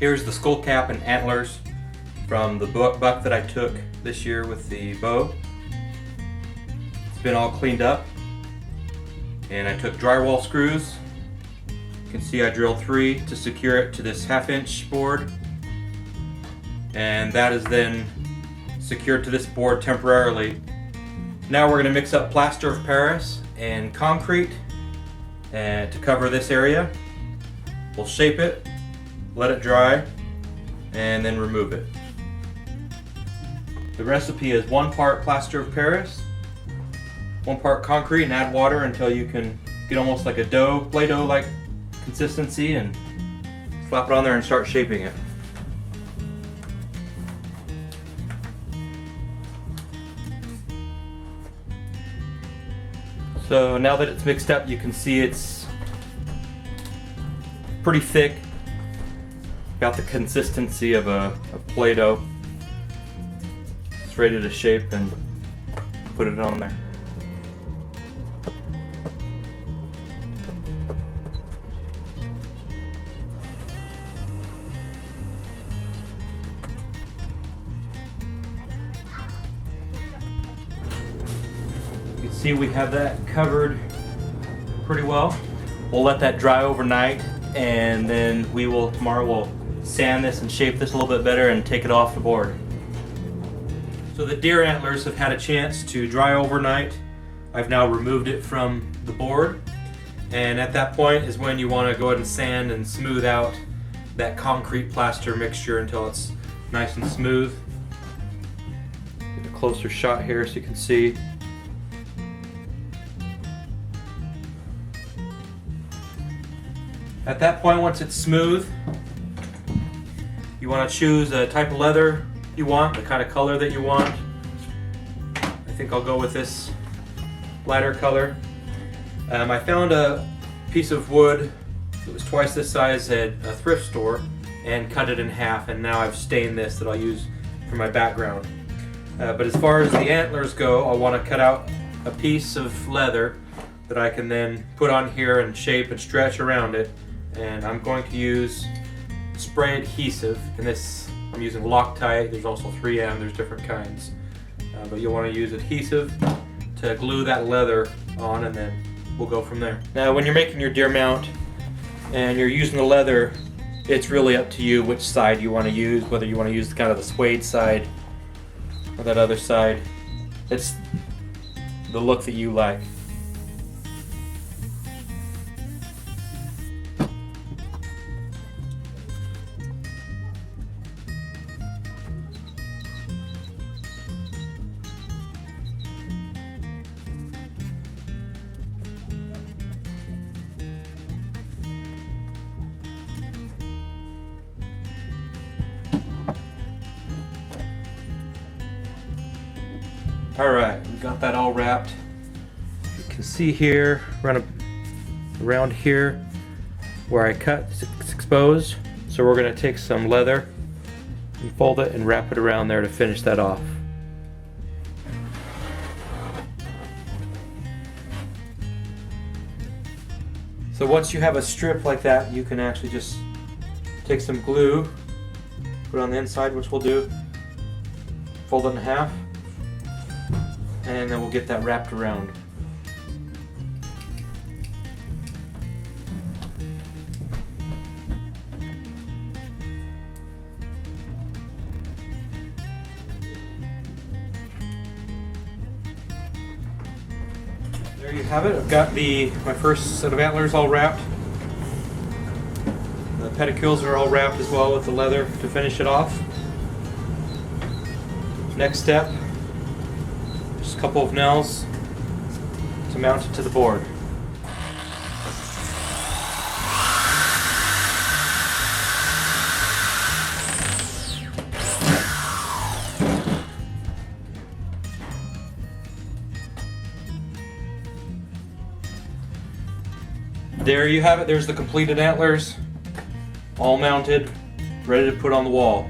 Here's the skull cap and antlers from the buck that I took this year with the bow. It's been all cleaned up. And I took drywall screws. You can see I drilled 3 to secure it to this 1/2-inch board. And that is then secured to this board temporarily. Now we're going to mix up plaster of Paris and concrete and to cover this area. We'll shape it, let it dry, and then remove it. The recipe is 1 part plaster of Paris, 1 part concrete, and add water until you can get almost like a dough, Play-Doh like consistency, and slap it on there and start shaping it. So now that it's mixed up, you can see it's pretty thick. Got the consistency of a Play-Doh. It's ready to shape and put it on there. You can see we have that covered pretty well. We'll let that dry overnight, and then tomorrow we'll sand this and shape this a little bit better and take it off the board. So the deer antlers have had a chance to dry overnight. I've now removed it from the board, and at that point is when you want to go ahead and sand and smooth out that concrete plaster mixture until it's nice and smooth. Get a closer shot here so you can see. At that point, once it's smooth, you want to choose a type of leather you want, the kind of color that you want. I think I'll go with this lighter color. I found a piece of wood that was twice this size at a thrift store and cut it in half, and now I've stained this that I'll use for my background. But as far as the antlers go, I want to cut out a piece of leather that I can then put on here and shape and stretch around it. And I'm going to use spray adhesive, and this I'm using Loctite. There's also 3M, there's different kinds, but you'll want to use adhesive to glue that leather on, and then we'll go from there. Now when you're making your deer mount and you're using the leather, it's really up to you which side you want to use, whether you want to use kind of the suede side or that other side. It's the look that you like. Alright, we got that all wrapped. You can see here, around here where I cut, it's exposed. So we're going to take some leather and fold it and wrap it around there to finish that off. So once you have a strip like that, you can actually just take some glue, put it on the inside, which we'll do, fold it in half, and then we'll get that wrapped around. There you have it. I've got my first set of antlers all wrapped. The pedicules are all wrapped as well with the leather to finish it off. Next step, just a couple of nails to mount it to the board. There you have it. There's the completed antlers, all mounted, ready to put on the wall.